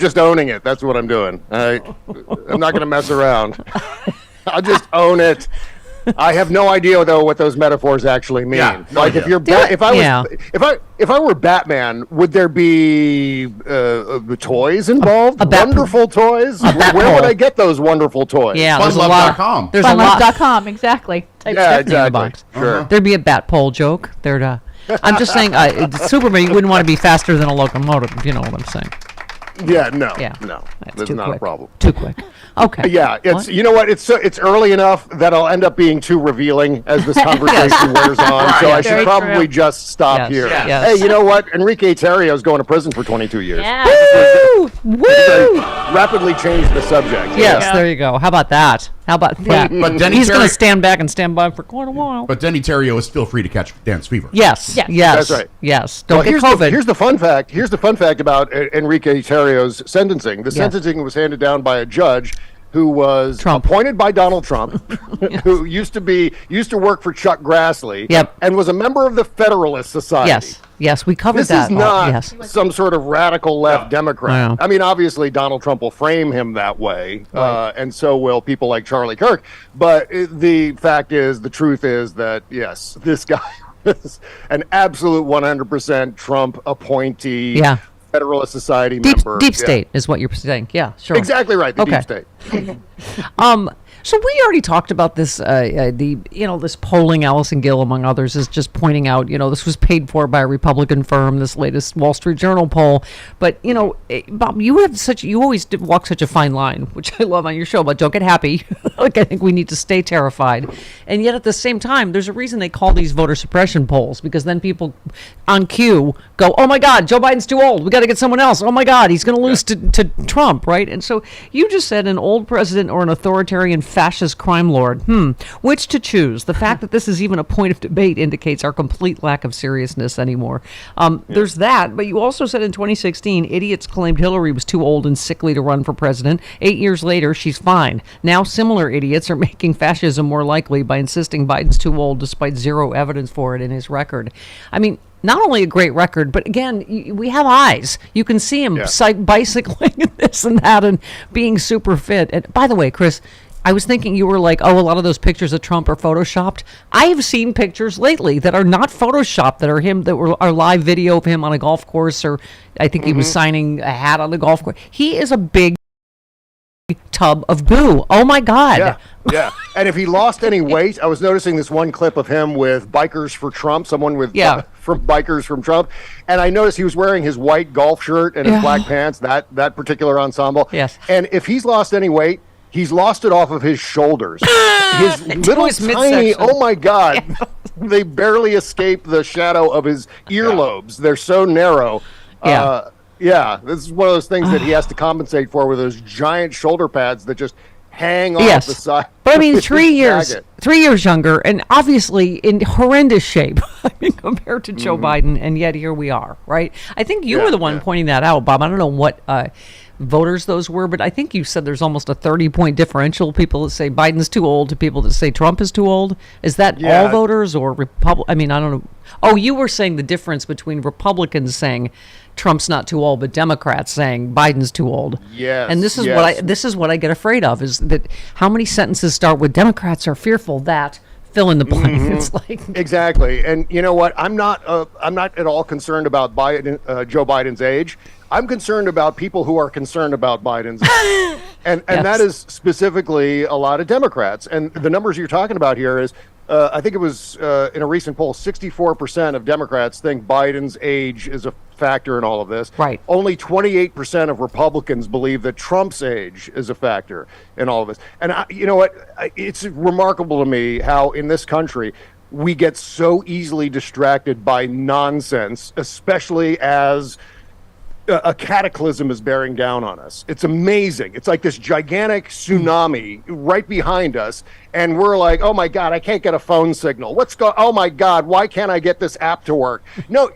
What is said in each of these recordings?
just owning it. That's what I'm doing. I'm not going to mess around. I'll just own it. I have no idea though what those metaphors actually mean. Yeah, no like idea. if I were Batman, would there be toys involved? Wonderful toys? Where would I get those wonderful toys? Yeah, there's a Funlove.com. lot. There's a lot. Funlove.com, exactly. Type Yeah, Stephanie in the exactly. box. Sure. There'd be a bat pole joke. I'm just saying, Superman, you wouldn't want to be faster than a locomotive, if you know what I'm saying. Yeah, no, Yeah. no, That's that's too not quick. a problem. Too quick. Okay. Yeah, it's What? you know what? It's early enough that I'll end up being too revealing as this conversation wears on. So I should Very probably true. just stop Yes, here. yes. Hey, you know what? Enrique Tarrio's going to prison for 22 years. Yeah. Woo! Woo! Rapidly change the subject. Yes, Yeah. there you go. How about that? How about that? But Denny He's going Terry- to stand back and stand by for quite a while. But Denny Terrio is still free to catch dance fever. Yes, Yes. yes, That's right. yes. Don't Well, get here's COVID. here's the fun fact. Here's the fun fact about Enrique Tarrio's sentencing. The sentencing was handed down by a judge who was Trump. appointed by Donald Trump, who used to work for Chuck Grassley, Yep. and was a member of the Federalist Society. Yes, yes, we covered This that. is not yes. some sort of radical left I Democrat. know. I mean, obviously, Donald Trump will frame him that way, and so will people like Charlie Kirk. But the truth is that, yes, this guy is an absolute 100% Trump appointee, Yeah. Federalist Society Deep, member. deep Yeah. state is what you're saying. Yeah, sure. Exactly right, the Okay. deep state. So we already talked about this. This polling, Allison Gill, among others, is just pointing out. This was paid for by a Republican firm. This latest Wall Street Journal poll. But Bob, you always walk such a fine line, which I love on your show. But don't get happy. Like I think we need to stay terrified. And yet at the same time, there's a reason they call these voter suppression polls, because then people on cue go, "Oh my God, Joe Biden's too old. We got to get someone else. Oh my God, he's going to lose to Trump," right? And so you just said an old president or an authoritarian fascist crime lord. Which to choose? The fact that this is even a point of debate indicates our complete lack of seriousness anymore. There's that, but you also said in 2016, idiots claimed Hillary was too old and sickly to run for president. 8 years later, she's fine. Now similar idiots are making fascism more likely by insisting Biden's too old despite zero evidence for it in his record. I mean, not only a great record, but again, we have eyes. You can see him bicycling and this and that and being super fit. And by the way, Chris, I was thinking you were like, oh, a lot of those pictures of Trump are photoshopped. I have seen pictures lately that are not photoshopped, that are him, are live video of him on a golf course, or I think he was signing a hat on the golf course. He is a big tub of goo. Oh my God. Yeah. And if he lost any weight, I was noticing this one clip of him with Bikers for Trump, someone with from Bikers from Trump, and I noticed he was wearing his white golf shirt and his black pants, that particular ensemble. Yes. And if he's lost any weight, he's lost it off of his shoulders. His little his tiny, midsection. oh my God, they barely escape the shadow of his earlobes. They're so narrow. Yeah. This is one of those things that he has to compensate for with those giant shoulder pads that just hang off the side. But I mean, of 3 his years, jacket. 3 years younger, and obviously in horrendous shape. I mean, compared to Joe Biden, and yet here we are, right? I think you were the one pointing that out, Bob. I don't know what voters those were, but I think you said there's almost a 30-point differential. People that say Biden's too old to people that say Trump is too old. Is that all voters or I mean, I don't know. Oh, you were saying the difference between Republicans saying Trump's not too old, but Democrats saying Biden's too old. Yes. And this is what I get afraid of, is that how many sentences start with Democrats are fearful that fill in the blank. It's like Exactly. And you know what? I'm not at all concerned about Joe Biden's age. I'm concerned about people who are concerned about Biden's age. And that is specifically a lot of Democrats. And the numbers you're talking about here is, I think it was in a recent poll, 64% of Democrats think Biden's age is a factor in all of this. Right. Only 28% of Republicans believe that Trump's age is a factor in all of this. And you know what? It's remarkable to me how in this country we get so easily distracted by nonsense, especially as a cataclysm is bearing down on us. It's amazing. It's like this gigantic tsunami right behind us, and we're like, oh my God, I can't get a phone signal. Oh my God, why can't I get this app to work? No,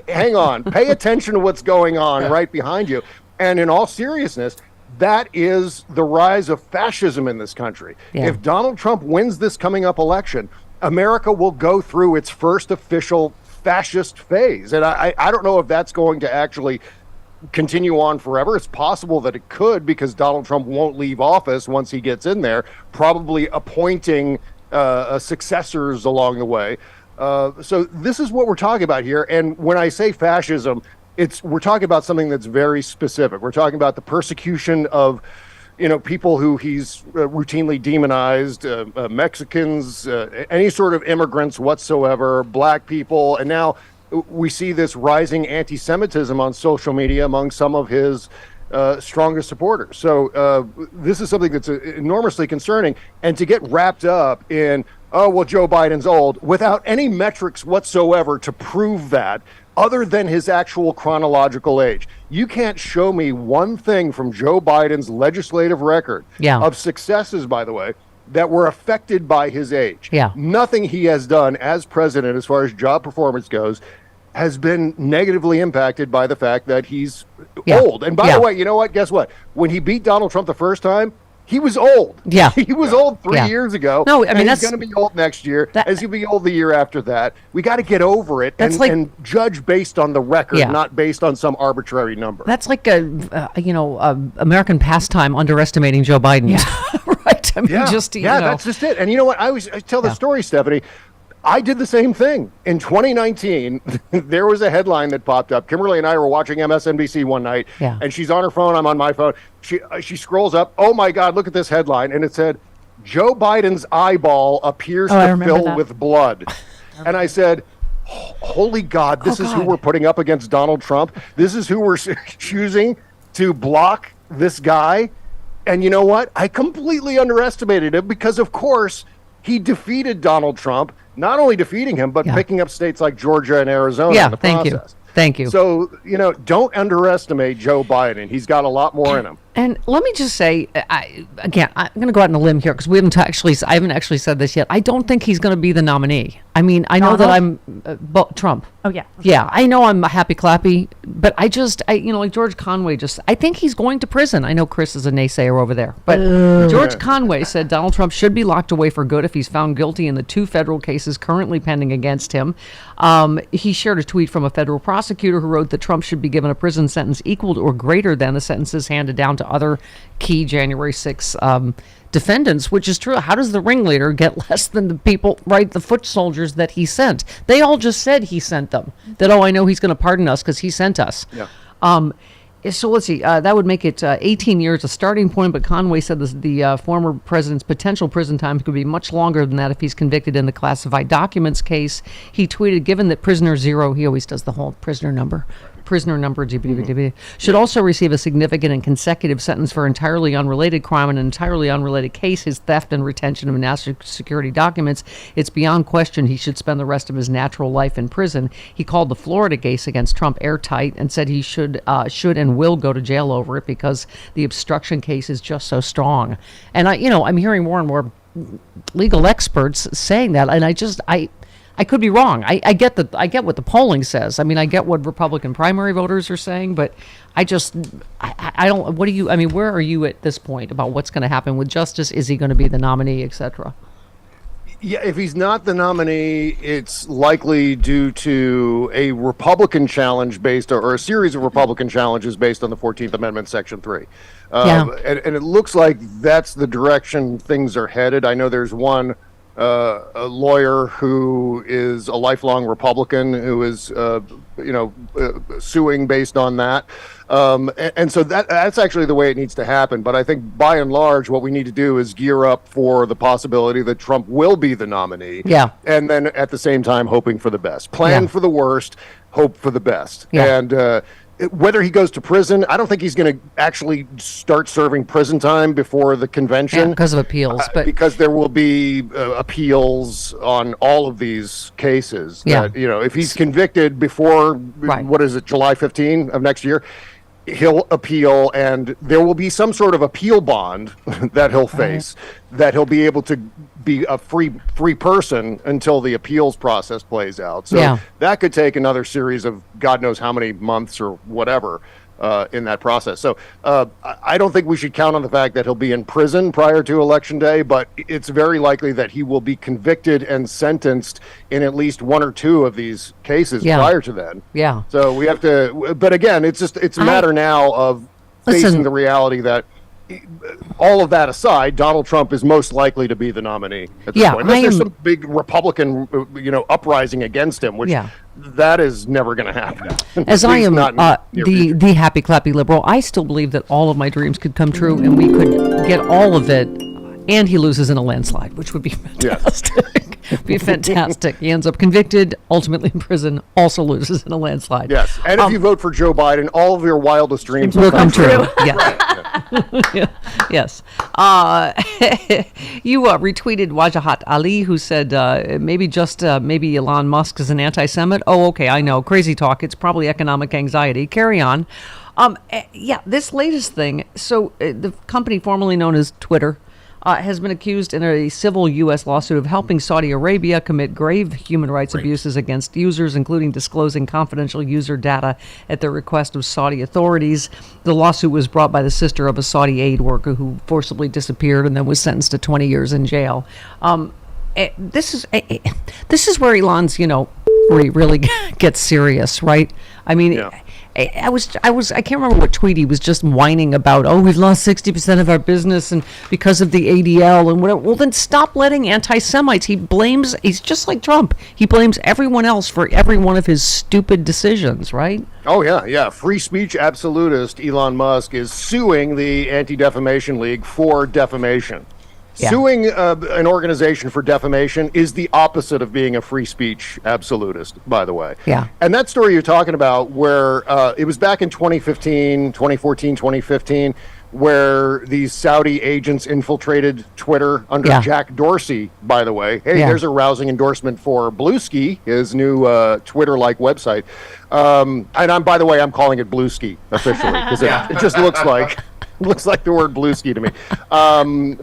hang on. Pay attention to what's going on right behind you. And in all seriousness, that is the rise of fascism in this country. Yeah. If Donald Trump wins this coming up election, America will go through its first official fascist phase. And I don't know if that's going to actually continue on forever? It's possible that it could, because Donald Trump won't leave office once he gets in there, probably appointing successors along the way. So this is what we're talking about here. And when I say fascism, we're talking about something that's very specific. We're talking about the persecution of people who he's routinely demonized, Mexicans, any sort of immigrants whatsoever, black people. And now we see this rising anti-Semitism on social media among some of his strongest supporters. So this is something that's enormously concerning. And to get wrapped up in, oh, well, Joe Biden's old, without any metrics whatsoever to prove that, other than his actual chronological age. You can't show me one thing from Joe Biden's legislative record of successes, by the way, that were affected by his age. Nothing he has done as president, as far as job performance goes, has been negatively impacted by the fact that he's old. And by the way, you know what? Guess what? When he beat Donald Trump the first time, he was old. He was old 3 years ago. No, I mean, he's going to be old next year. He's going to be old the year after that. We got to get over it and judge based on the record, not based on some arbitrary number. That's like American pastime underestimating Joe Biden. Right? I mean, that's just it. And you know what? I tell the story, Stephanie. I did the same thing. In 2019, there was a headline that popped up. Kimberly and I were watching MSNBC one night, and she's on her phone. I'm on my phone. She scrolls up. Oh, my God, look at this headline. And it said, Joe Biden's eyeball appears to fill with blood. And I said, holy God, this is who we're putting up against Donald Trump. This is who we're choosing to block this guy. And you know what? I completely underestimated him because, of course, he defeated Donald Trump. Not only defeating him, but picking up states like Georgia and Arizona in the process. Thank you. So, don't underestimate Joe Biden. He's got a lot more in him. And let me just say, I'm going to go out on a limb here because I haven't actually said this yet. I don't think he's going to be the nominee. I mean, I know that I'm Trump. Oh, yeah. Yeah, I know I'm happy clappy, but like George Conway I think he's going to prison. I know Chris is a naysayer over there, but George Conway said Donald Trump should be locked away for good if he's found guilty in the 2 federal cases currently pending against him. He shared a tweet from a federal prosecutor who wrote that Trump should be given a prison sentence equal to or greater than the sentences handed down to other key January 6 defendants, which is true. How does the ringleader get less than the people, right, the foot soldiers that he sent? They all just said he sent them. That, I know he's going to pardon us because he sent us. So let's see, that would make it 18 years a starting point, but Conway said the former president's potential prison time could be much longer than that if he's convicted in the classified documents case. He tweeted, given that prisoner zero, he always does the whole prisoner number, should also receive a significant and consecutive sentence for entirely unrelated crime and an entirely unrelated case, his theft and retention of national security documents. It's beyond question he should spend the rest of his natural life in prison. He called the Florida case against Trump airtight and said he should and will go to jail over it because the obstruction case is just so strong. And I'm hearing more and more legal experts saying that, and I could be wrong. I get what the polling says. I mean, I get what Republican primary voters are saying, but I don't. What do you? I mean, where are you at this point about what's going to happen with Justice? Is he going to be the nominee, etc.? Yeah, if he's not the nominee, it's likely due to a Republican challenge or a series of Republican challenges based on the 14th Amendment, Section 3. And it looks like that's the direction things are headed. I know there's one a lawyer who is a lifelong Republican who is, suing based on that. And so that's actually the way it needs to happen. But I think by and large, what we need to do is gear up for the possibility that Trump will be the nominee. Yeah. And then at the same time, hoping for the best. Plan for the worst, hope for the best. Yeah. And whether he goes to prison, I don't think he's going to actually start serving prison time before the convention. Because of appeals. But because there will be appeals on all of these cases. Yeah. That, if he's convicted before, what is it, July 15 of next year, he'll appeal, and there will be some sort of appeal bond that he'll face, that he'll be able to be a free person until the appeals process plays out. So that could take another series of God knows how many months or whatever. in that process. So I don't think we should count on the fact that he'll be in prison prior to Election Day, but it's very likely that he will be convicted and sentenced in at least one or two of these cases prior to then. Yeah. So we have to, but again, it's a matter now of facing the reality that all of that aside, Donald Trump is most likely to be the nominee at this point. Unless there's some big Republican, uprising against him, which that is never going to happen. As I am the happy clappy liberal, I still believe that all of my dreams could come true, and we could get all of it. And he loses in a landslide, which would be fantastic. Be fantastic. He ends up convicted, ultimately in prison, also loses in a landslide. Yes. And if you vote for Joe Biden, all of your wildest dreams will come true. Yes. Yes. You retweeted Wajahat Ali, who said maybe Elon Musk is an anti-Semite. Oh, okay, I know. Crazy talk. It's probably economic anxiety. Carry on. This latest thing. So the company formerly known as Twitter has been accused in a civil U.S. lawsuit of helping Saudi Arabia commit grave human rights abuses against users, including disclosing confidential user data at the request of Saudi authorities. The lawsuit was brought by the sister of a Saudi aid worker who forcibly disappeared and then was sentenced to 20 years in jail. This is where Elon's, where he really gets serious, right? I mean. Yeah. I can't remember what tweet he was just whining about. Oh, we've lost 60% of our business and because of the ADL and whatever. Well, then stop letting anti-Semites. He's just like Trump. He blames everyone else for every one of his stupid decisions, right? Oh, yeah. Free speech absolutist Elon Musk is suing the Anti-Defamation League for defamation. Yeah. Suing an organization for defamation is the opposite of being a free speech absolutist, by the way. Yeah. And that story you're talking about where it was back in 2014, 2015, where these Saudi agents infiltrated Twitter under Jack Dorsey, by the way. Hey, there's a rousing endorsement for Bluesky, his new Twitter-like website. And by the way, I'm calling it Bluesky officially because it just looks like the word Bluesky to me.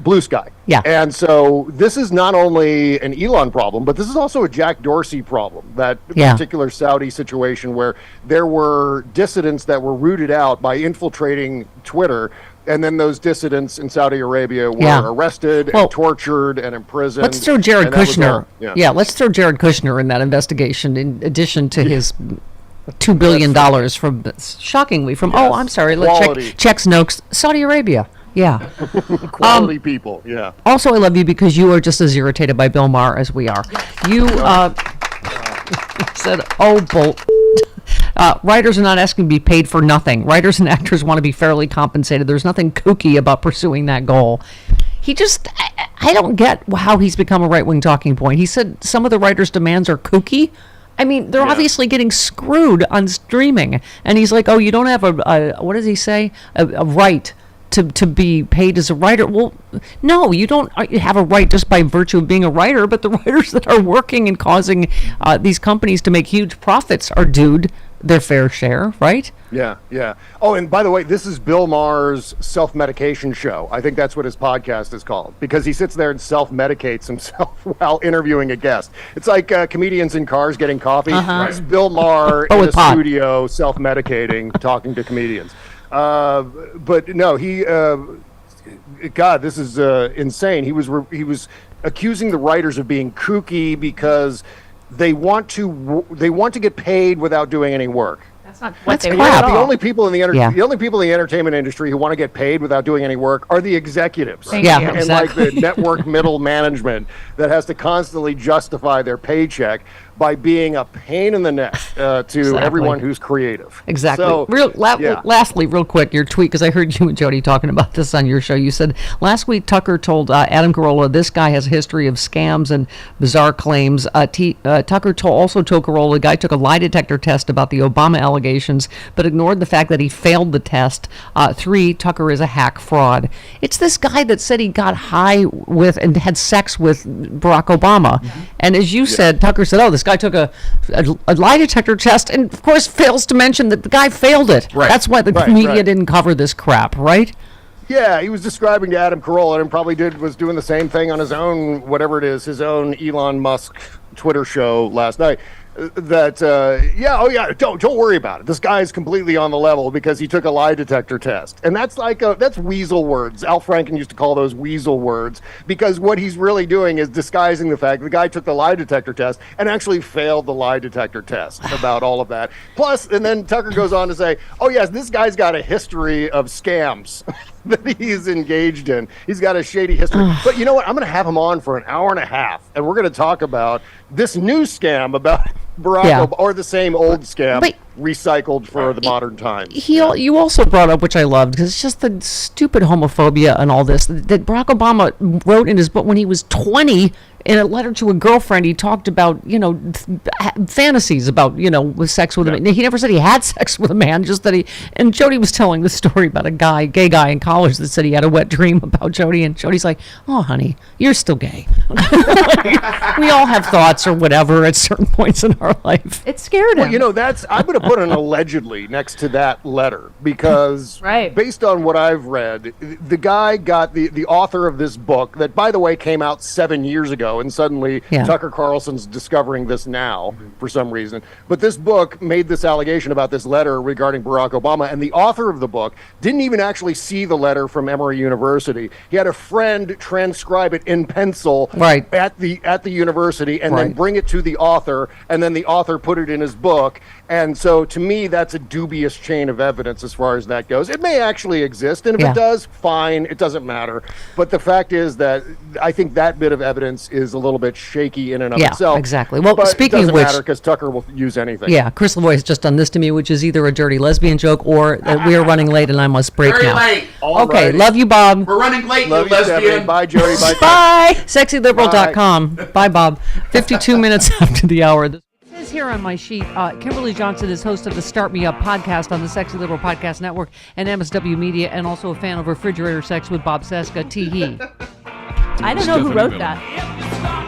Blue Sky. Yeah. And so this is not only an Elon problem, but this is also a Jack Dorsey problem, that particular Saudi situation where there were dissidents that were rooted out by infiltrating Twitter. And then those dissidents in Saudi Arabia were arrested and tortured and imprisoned. Let's throw Jared Kushner. Let's throw Jared Kushner in that investigation in addition to his $2 billion checks notes, Saudi Arabia. Yeah. Quality people. Yeah. Also, I love you because you are just as irritated by Bill Maher as we are. You said, Bolt. Writers are not asking to be paid for nothing. Writers and actors want to be fairly compensated. There's nothing kooky about pursuing that goal. I don't get how he's become a right-wing talking point. He said some of the writers' demands are kooky. I mean, they're obviously getting screwed on streaming. And he's like, you don't have what does he say? A right to be paid as a writer. Well, no, you don't have a right just by virtue of being a writer, but the writers that are working and causing these companies to make huge profits are due their fair share, right? Yeah. Oh, and by the way, this is Bill Maher's self-medication show. I think that's what his podcast is called, because he sits there and self-medicates himself while interviewing a guest. It's like comedians in cars getting coffee. It's Bill Maher in a studio self-medicating, talking to comedians. But no, God, this is insane. He was accusing the writers of being kooky because they want to get paid without doing any work. That's not what they want. The only people in the entertainment industry who want to get paid without doing any work are the executives. Right. Yeah, and like the network middle management that has to constantly justify their paycheck by being a pain in the neck to everyone who's creative. Exactly. So, lastly, real quick, your tweet, because I heard you and Jody talking about this on your show. You said, last week Tucker told Adam Carolla this guy has a history of scams and bizarre claims. Tucker also told Carolla the guy took a lie detector test about the Obama allegations, but ignored the fact that he failed the test. 3, Tucker is a hack fraud. It's this guy that said he got high with and had sex with Barack Obama. Mm-hmm. And as you said, Tucker said, this guy took a lie detector test and, of course, fails to mention that the guy failed it. Right. That's why the media didn't cover this crap, right? Yeah, he was describing to Adam Carolla and probably was doing the same thing on his own, whatever it is, his own Elon Musk Twitter show last night. don't worry about it. This guy is completely on the level because he took a lie detector test. And that's that's weasel words. Al Franken used to call those weasel words, because what he's really doing is disguising the fact the guy took the lie detector test and actually failed the lie detector test about all of that. Plus, and then Tucker goes on to say, oh yes, this guy's got a history of scams that he's engaged in. He's got a shady history. But you know what? I'm going to have him on for an hour and a half, and we're going to talk about this new scam about Barack Obama, or the same old scam, but recycled for the modern times. You also brought up, which I loved, because it's just the stupid homophobia and all this, that Barack Obama wrote in his book when he was 20 in a letter to a girlfriend. He talked about, fantasies about, with sex with a man. He never said he had sex with a man, just that and Jody was telling the story about a gay guy in college that said he had a wet dream about Jody, and Jody's like, oh, honey, you're still gay. We all have thoughts or whatever at certain points in our life. It scared him. Well, I'm going to put an allegedly next to that letter, because based on what I've read, the guy got the author of this book that, by the way, came out 7 years ago, and suddenly Tucker Carlson's discovering this now for some reason. But this book made this allegation about this letter regarding Barack Obama, and the author of the book didn't even actually see the letter from Emory University. He had a friend transcribe it in pencil at the university, and then bring it to the author, and then the author put it in his book. And so, to me, that's a dubious chain of evidence as far as that goes. It may actually exist, and if it does, fine, it doesn't matter. But the fact is that I think that bit of evidence is a little bit shaky in and of itself. Yeah, exactly. Well, but speaking it doesn't of which, matter, because Tucker will use anything. Yeah, Chris Lavoie has just done this to me, which is either a dirty lesbian joke or that we are running late and I must break Very now. late. Okay, love you, Bob. We're running late, Love you you, Stephanie. lesbian. Bye, Jody. Bye. Bye. SexyLiberal.com. Bye, Bob. 52 minutes after the hour. It says here on my sheet, Kimberly Johnson is host of the Start Me Up podcast on the Sexy Liberal Podcast Network and MSW Media, and also a fan of Refrigerator Sex with Bob Cesca. Tee-hee. I don't know who wrote that.